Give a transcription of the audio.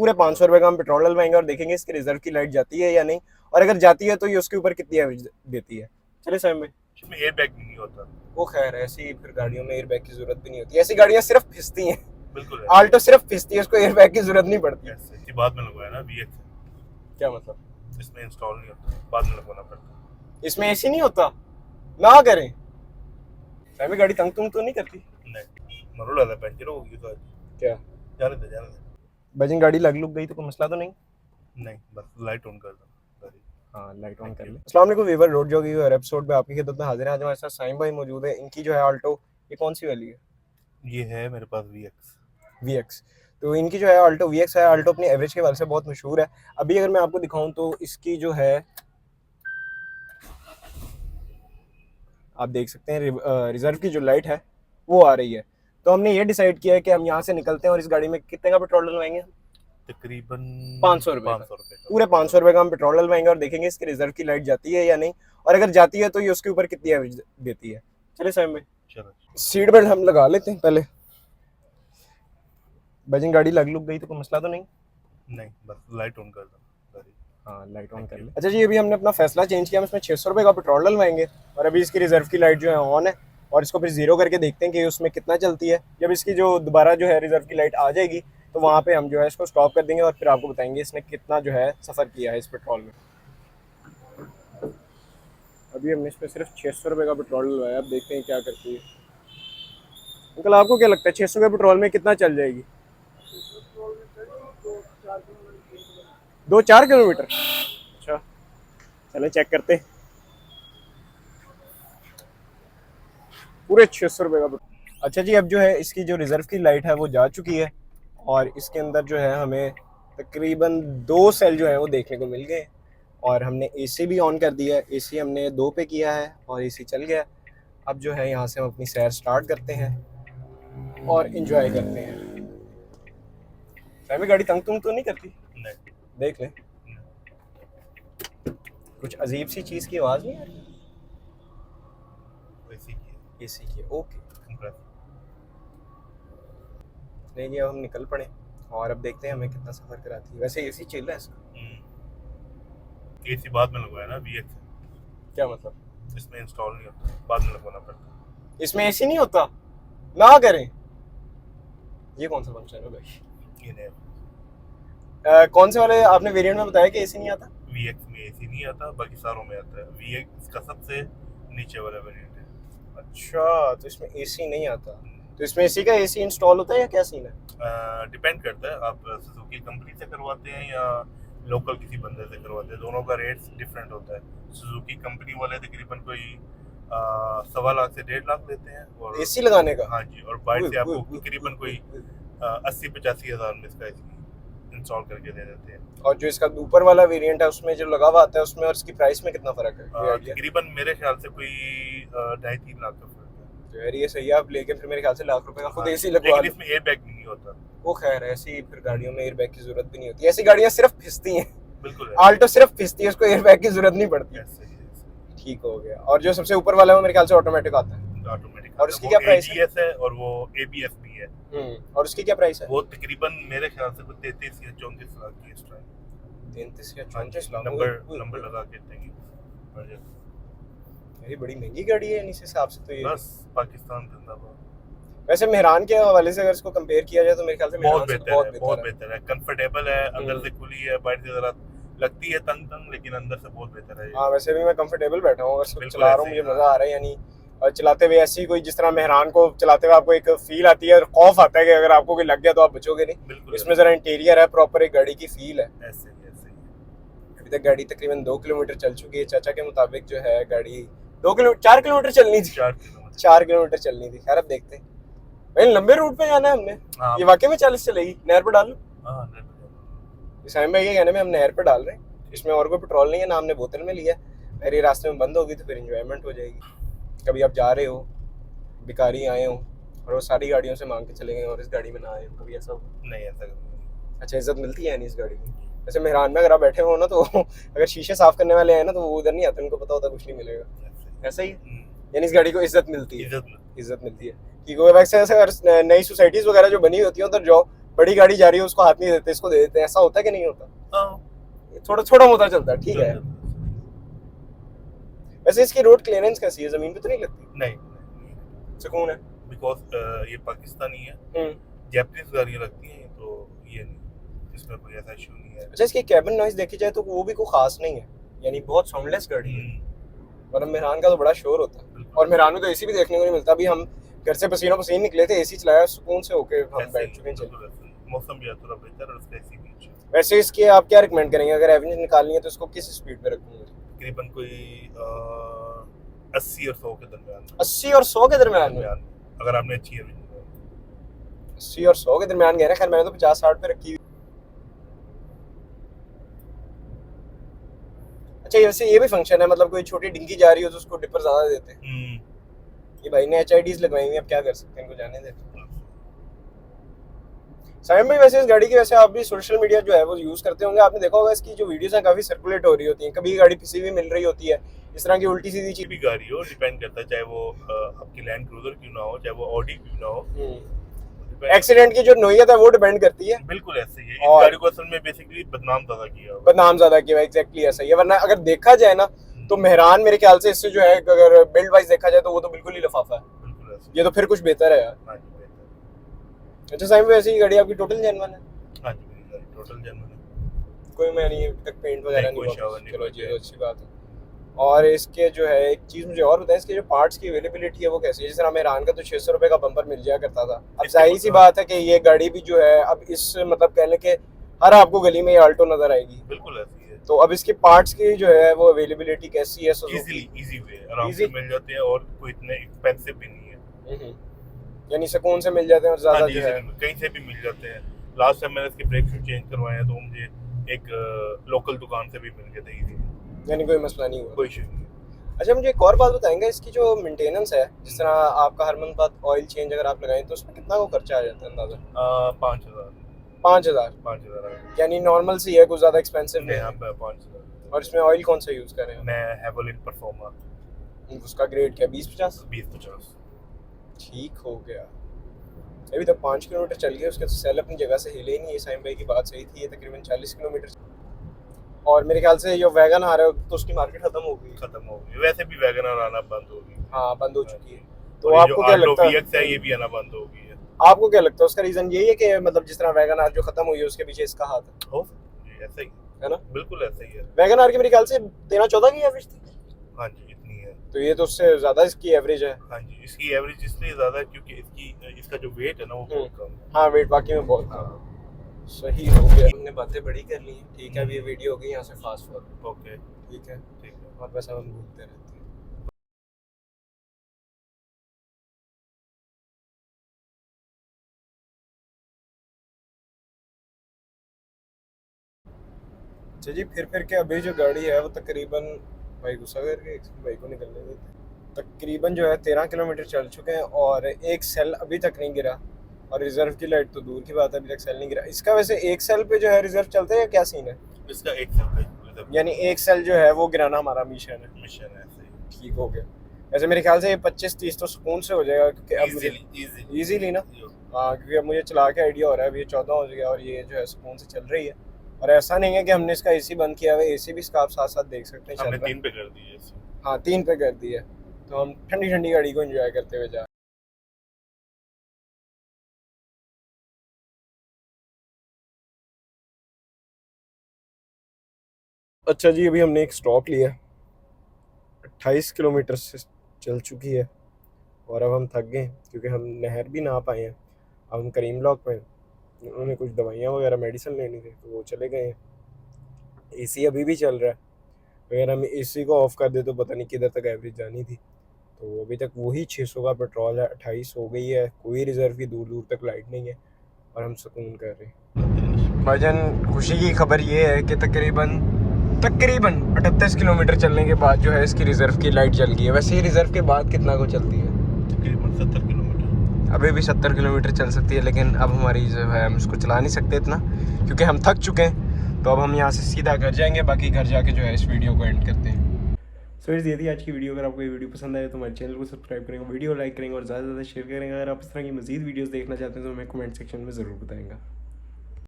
पूरे 500 रुपए का हम पेट्रोल डलवाएंगे और देखेंगे इसके रिजर्व की लाइट जाती है या नहीं, और अगर जाती है तो ये उसके ऊपर कितनी एवरेज देती है। चले समय में इसमें एयर बैग नहीं होता। वो खैर ऐसी फिर गाड़ियों में एयर बैग की जरूरत भी नहीं होती, ऐसी गाड़ियां सिर्फ फिसती हैं। बिल्कुल आल्टो सिर्फ फिसती है, उसको एयर बैग की जरूरत नहीं पड़ती। ऐसे इसकी बाद में लगवाया ना वीएक्स, क्या मतलब? इसमें इंस्टॉल नहीं होता, बाद में लगवाना पड़ता। इसमें एसी नहीं होता ना करें। समय गाड़ी तंग तुंग तो नहीं करती? नहीं मरो लगा पंचर होगी तो क्या जाने दे बजन गाड़ी लग लुक गई तो कोई मसला तो नहीं? नहीं, बस लाइट ऑन कर दो। हाँ लाइट ऑन कर ले। अस्सलाम वालेकुम वीवर, रोड जोगी और एपिसोड पे आपकी खिदमत में हाजिर है। आज हमारे साथ साइम भाई मौजूद है। इनकी जो है आल्टो, ये कौन सी वाली है? ये है मेरे पास वीएक्स। तो इनकी जो है आल्टो वीएक्स है। आल्टो अपनी एवरेज के वाले से बहुत मशहूर है। अभी अगर मैं आपको दिखाऊं तो इसकी जो है, आप देख सकते हैं रिजर्व की जो लाइट है वो आ रही है। तो हमने ये डिसाइड किया है कि हम यहाँ से निकलते हैं और इस गाड़ी में कितने का पेट्रोल डलवाएंगे? तकरीबन 500 रुपए। 500 रुपए का। पूरे 500 रुपए का हम पेट्रोल डलवाएंगे और देखेंगे इसके रिजर्व की लाइट जाती है या नहीं, और अगर जाती है तो ये उसके ऊपर कितनी एवरेज देती है। चले समय में चलो सीट बेल्ट हम लगा लेते हैं पहले। बजन गाड़ी लग लुक गई तो कोई मसला तो नहीं? नहीं, बस लाइट ऑन कर दो। हाँ लाइट ऑन कर ले। अच्छा जी, अभी हमने अपना फैसला चेंज किया। हम इसमें 600 रुपए का पेट्रोल डलवाएंगे और अभी इसकी रिजर्व की लाइट जो है ऑन है, और इसको फिर जीरो करके देखते हैं कि उसमें कितना चलती है। जब इसकी जो दोबारा जो है रिजर्व की लाइट आ जाएगी तो वहाँ पे हम जो है इसको स्टॉप कर देंगे और फिर आपको बताएंगे इसने कितना जो है सफ़र किया है इस पेट्रोल में। अभी हमने इसमें सिर्फ 600 रुपये का पेट्रोल डलवाया। अब देखते हैं क्या करती है। अंकल आपको क्या लगता है 600 के पेट्रोल में कितना चल जाएगी? 2-4 किलोमीटर। अच्छा चले चेक करते। पूरे 600 रुपये का पेट्रोल। अच्छा जी, अब जो है इसकी जो रिजर्व की लाइट है वो जा चुकी है और इसके अंदर जो है हमें तकरीबन 2 सेल जो है वो देखने को मिल गए, और हमने एसी भी ऑन कर दिया है। एसी हमने 2 पे किया है और एसी चल गया। अब जो है यहाँ से हम अपनी सैर स्टार्ट करते हैं और इंजॉय करते हैं। फैमिली गाड़ी तंग तुंग तो नहीं करती? नहीं। देख लें, कुछ अजीब सी चीज़ की आवाज़ नहीं आ रही? एसी की ओके। नहीं जी, अब हम निकल पड़े और अब देखते हैं हमें कितना सफ़र कराती है। वैसे एसी चल रहा है इसका? एसी बाद में लगवाया ना वीएक्स। क्या मतलब? इसमें इंस्टॉल नहीं होता, बाद में लगवाना पड़ता। इसमें एसी नहीं होता ना करें। ये कौन सा फंक्शन है भाई? ये नहीं, कौन से वाले आपने वेरिएंट में बताया कि एसी नहीं आता? वीएक्स में एसी नहीं आता, बाकी सारों में आता है। वीएक्स का सबसे नीचे वाला वेरिएंट है। अच्छा, तो इसमें एसी नहीं आता। तो इसमें एसी का एसी इंस्टॉल होता है या क्या सीन है? डिपेंड करता है आप सुजुकी कंपनी से करवाते हैं या लोकल किसी बंदे से करवाते हैं। दोनों का रेट्स डिफरेंट होता है। सुजुकी कंपनी वाले तकरीबन कोई 1.25 लाख से 1.5 लाख लेते हैं और एसी लगाने का। हाँ जी, और बाहर से आपको तकरीबन कोई 80-85 हज़ार में इसका इंस्टॉल करके दे देते हैं। और जो इसका ऊपर वाला वेरिएंट है उसमें जो लगा हुआ आता है उसमें और इसकी प्राइस में कितना फर्क है? तकरीबन मेरे ख्याल से कोई 2.5-3 लाख का फर्क है। तो यार ये सही है। आप लेके फिर मेरे ख्याल से लाख रुपए का खुद एसी लगवा लो। इसमें एयर बैग नहीं होता। वो खैर ऐसी फिर गाड़ियों में एयर बैग की जरूरत भी नहीं होती। ऐसी गाड़ियां सिर्फ फिसती हैं। बिल्कुल, आल्टो सिर्फ फिसती है, उसको एयर बैग की जरूरत नहीं पड़ती। ठीक हो गया। और जो सबसे ऊपर वाला है वो मेरे ख्याल से ऑटोमेटिक आता है। ऑटोमेटिक। और उसकी क्या प्राइस है? AGS है और वो ABS भी है। और उसकी क्या प्राइस है? वो तकरीबन मेरे ख्याल से 33 या 34 लाख की इस टाइम। 33 या 34 लाख। नंबर लगा के देंगे। ये बड़ी महंगी गाड़ी है इस हिसाब से। तो ये बस पाकिस्तान जिंदाबाद। वैसे मेहरान के हवाले से अगर इसको कंपेयर किया जाए तो मेरे ख्याल से बहुत बेहतर है। कंफर्टेबल है, अंदर से खुली है, बाहर से जरा लगती है तंग, लेकिन अंदर से बहुत बेहतर है। हाँ वैसे भी मैं कंफर्टेबल बैठा हूँ, अगर चला रहा हूँ मुझे मजा आ रहा है। यानी चलाते हुए ऐसी कोई, जिस तरह मेहरान को चलाते हुए आपको एक फील आती है और खौफ आता है कि अगर आपको कोई लग गया तो आप बचोगे नहीं। इसमें जरा इंटीरियर है, प्रॉपर एक गाड़ी की फील है। ऐसे ही अभी तक गाड़ी तकरीबन 2 किलोमीटर चल चुकी है। चाचा के मुताबिक जो है गाड़ी 4 किलोमीटर चलनी थी। 4 किलोमीटर चलनी थी। खैर अब देखते हैं भाई, लंबे रूट पे जाना है हमने। ये वाकई में 40 चलेगी? नहर पे डाल लो। साइम भाई के कहने में हम नहर पे डाल रहे हैं। इसमें और कोई पेट्रोल नहीं है ना, हमने बोतल में लिया। अगर ये रास्ते में बंद होगी तो फिर इंजॉयमेंट हो जाएगी। कभी आप जा रहे हो, भिखारी आए हो और वो सारी गाड़ियों से मांग के चले गए और इस गाड़ी में ना आए हो, कभी ऐसा हो? नहीं, ऐसा अच्छा, इज्जत मिलती है नहीं इस गाड़ी की? वैसे मेहरान में अगर आप बैठे हो ना तो अगर शीशे साफ करने वाले आए ना तो वो उधर नहीं आते, उनको पता होता कुछ नहीं मिलेगा। ऐसा ही यानी इस गाड़ी को इज्जत मिलती है। इज्जत मिलती है। ठीक है। वैसे अगर नई सोसाइटीज वगैरह जो बनी होती है उधर जाओ, बड़ी गाड़ी जा रही है उसको हाथ नहीं देते, इसको दे देते हैं, ऐसा होता है कि नहीं होता? हाँ, थोड़ा छोटा मोटा चलता है, ठीक है। वैसे इसकी रोड क्लियरेंस कैसी है, जमीन पे तो नहीं लगती? नहीं, सुकून है। बिकॉज ये पाकिस्तानी है, जापानीज गाड़ियाँ लगती हैं तो ये नहीं, इसमें कोई ऐसा इशू नहीं है। अच्छा, इसकी कैबिन नॉइज देखी जाए तो वो भी कोई खास नहीं है, यानी बहुत साउंडलेस गाड़ी है। और मेहरान का तो बड़ा शोर होता है, और मेहरान में तो एसी भी देखने को नहीं मिलता। अभी हम घर से पसीनों पसीन निकले थे, एसी चलाया, सुकून से होके हम बैठ चुके हैं। मौसम भी थोड़ा बेहतर और उसका एसी भी अच्छा। वैसे इसके आप क्या रिकमेंड करेंगे, अगर एवरेज निकालनी है तो इसको किस स्पीड पे रखूंगे? तकरीबन कोई 80 और 100 के दरमियान। 80 और 100 के दरमियान में, अगर आपने अच्छी एवरेज 80 और 100 के दरमियान गए ना। खैर मैंने तो 50-60 पे रखी। अच्छा, वैसे ये भी फंक्शन है, मतलब कोई छोटी डिंगी जा रही हो तो उसको डिपर ज्यादा देते हैं। ये भाई ने HIDs लगवाई हुई, अब क्या कर सकते हैं, इनको जाने देते। साइम भाई, वैसे इस गाड़ी की वैसे आप भी सोशल मीडिया जो है वो यूज करते होंगे, आपने देखा होगा इसकी जो वीडियोस हैं काफी सर्कुलेट हो रही होती हैं। कभी गाड़ी पिसी हुई मिल रही होती है, इस तरह की उल्टी सीधी चीज भी गाड़ी हो, डिपेंड करता है, चाहे वो आपकी लैंड क्रूजर क्यों ना हो, चाहे वो ऑडी क्यों ना हो। एक्सीडेंट की जो नोयत है वो डिपेंड करती है। बिल्कुल ऐसे ही है। इस गाड़ी को असल में बेसिकली बदनाम ज्यादा किया हुआ, बदनाम ज्यादा किया हुआ, एग्जैक्टली ऐसा ही है। वरना अगर देखा जाए ना तो मेहरान मेरे ख्याल से इससे जो है, अगर बिल्ड वाइज देखा जाए तो वो तो बिल्कुल ही लफाफा है। बिल्कुल ऐसे। ये तो फिर कुछ बेहतर है यार। हाँ जी, बेहतर। अच्छा साइम, वैसे ही गाड़ी आपकी टोटल जेन्युइन है? हाँ जी, मेरी गाड़ी टोटल जेन्युइन है। कोई मैं नहीं अभी तक पेंट वगैरह नहीं हुआ। चलो जी, तो अच्छी बात है। और इसके जो है एक चीज मुझे और बताएं, इसके जो पार्ट्स की अवेलेबिलिटी है वो कैसी है? जिस तरह मेहरान का तो 600 रुपए का बम्पर मिल जाया करता था, अब जाहिर सी बात है कि ये गाड़ी भी जो है अब इस मतलब कहने के हर आपको गली में ये आल्टो नजर आएगी। बिल्कुल ऐसी है। तो अब इसके पार्ट्स की जो है वो अवेलेबिलिटी कैसी है? इजी वे, आराम से मिल जाते हैं और कोई इतने एक्सपेंसिव भी नहीं है। यानी सुकून से मिल जाते हैं और ज्यादा जो है कहीं से भी मिल जाते हैं। लास्ट टाइम मैंने इसके ब्रेक शू चेंज करवाए हैं तो मुझे एक लोकल दुकान से भी मिल गए थे इजी, यानी कोई मसला नहीं हुआ, कोई इशू नहीं। अच्छा, मुझे एक और बात बताएंगे, इसकी जो मेंटेनेंस है, जिस तरह आपका हर मंथ बाद ऑयल चेंज अगर आप लगाएं तो उसमें कितना को खर्चा आ जाता है अंदाजा? 5000 यानी नॉर्मल सी है, कुछ ज्यादा एक्सपेंसिव नहीं है। 5000। और इसमें ऑयल कौन सा यूज कर रहे हैं? मैं हेवोलिन परफॉर्मा। उसका ग्रेड क्या 20-50? 20-50 ठीक हो गया। अभी तक 5 किलोमीटर चल गए, उसके सेल अपनी जगह से हिले ही नहीं है। साइम भाई की बात सही थी, ये तकरीबन 40 किलोमीटर। और मेरे ख्याल से जो वैगन आ रहा है तो उसकी मार्केट खत्म हो गई। वैसे भी वैगन आना बंद हो गई। हाँ, बंद हो चुकी है। तो आपको क्या लगता है? ये भी आना बंद हो गई है। आपको क्या लगता है उसका रीजन यही है कि मतलब जिस तरह वैगन आर जो खत्म हुई है उसके पीछे इसका हाथ है? हो ऐसा ही है ना, बिल्कुल ऐसा ही है। वैगन आर की मेरे ख्याल से 13-14 की एवरेज थी। हाँ जी, इतनी है। तो ये तो उससे ज्यादा इसकी एवरेज है। हाँ जी, इसकी एवरेज इसलिए ज्यादा है क्योंकि इसका जो वेट है ना वो बहुत कम है। हाँ, वेट वाकई में बहुत कम है। सही हो गया, हमने बातें बड़ी कर ली, ठीक है। अब ये वीडियो हो गई यहाँ से फास्ट फॉरवर्ड। ओके, ठीक है, ठीक है। और बस हम घूमते रहते हैं। अच्छा जी, फिर के अभी जो गाड़ी है वो तकरीबन, भाई गुस्सा करके भाई को निकलने देते, तकरीबन जो है 13 किलोमीटर चल चुके हैं और एक सेल अभी तक नहीं गिरा। और रिजर्व की लाइट तो दूर की बात है, अभी तक सेल नहीं गिरा इसका। वैसे एक सेल पे जो है रिजर्व चलते हैं, क्या सीन है इसका? एक सेल पे, यानी एक सेल जो है वो गिराना हमारा मिशन है। ठीक हो गया। वैसे मेरे ख्याल से ये 25-30 तो सुकून से हो जाएगा, क्योंकि अब इजीली ना। हाँ, क्योंकि अब मुझे चला के आइडिया हो रहा है, अभी ये 14 हो गया और ये जो है सुकून से चल रही है। और ऐसा नहीं है कि हमने इसका एसी बंद किया हुआ है, एसी भी इसका आप साथ साथ देख सकते हैं हमने 3 पे कर दी है। हाँ, 3 पे कर दी है, तो हम ठंडी ठंडी गाड़ी को एंजॉय करते हुए जा। अच्छा जी, अभी हमने एक स्टॉप लिया, 28 किलोमीटर से चल चुकी है और अब हम थक गए क्योंकि हम नहर भी ना पाए हैं। अब हम करीम ब्लॉक में, उन्होंने कुछ दवाइयाँ वगैरह मेडिसिन लेनी थी तो वो चले गए हैं। एसी अभी भी चल रहा है, अगर हम एसी को ऑफ कर दे तो पता नहीं किधर तक एवरेज जानी थी। तो अभी तक वही 600 का पेट्रोल है, 28 हो गई है, कोई रिजर्व की दूर दूर तक लाइट नहीं है और हम सुकून कर रहे हैं। भाईजान, खुशी की खबर ये है कि तकरीबन 38 किलोमीटर चलने के बाद जो है इसकी रिजर्व की लाइट जल गई है। वैसे ये रिजर्व के बाद कितना को चलती है? तकरीबन 70 किलोमीटर। अभी भी 70 किलोमीटर चल सकती है, लेकिन अब हमारी जो है हम इसको चला नहीं सकते इतना, क्योंकि हम थक चुके हैं। तो अब हम यहाँ से सीधा घर जाएंगे, बाकी घर जाके जो है इस वीडियो को एंड करते हैं। सो ये थी आज की वीडियो। अगर आपको ये वीडियो पसंद आए तो हमारे चैनल को सब्सक्राइब करेंगे, वीडियो लाइक करेंगे और ज़्यादा से ज़्यादा शेयर करेंगे। अगर आप इस तरह की मज़ीद वीडियोस देखना चाहते हैं तो हमें कमेंट सेक्शन में ज़रूर बताएंगा।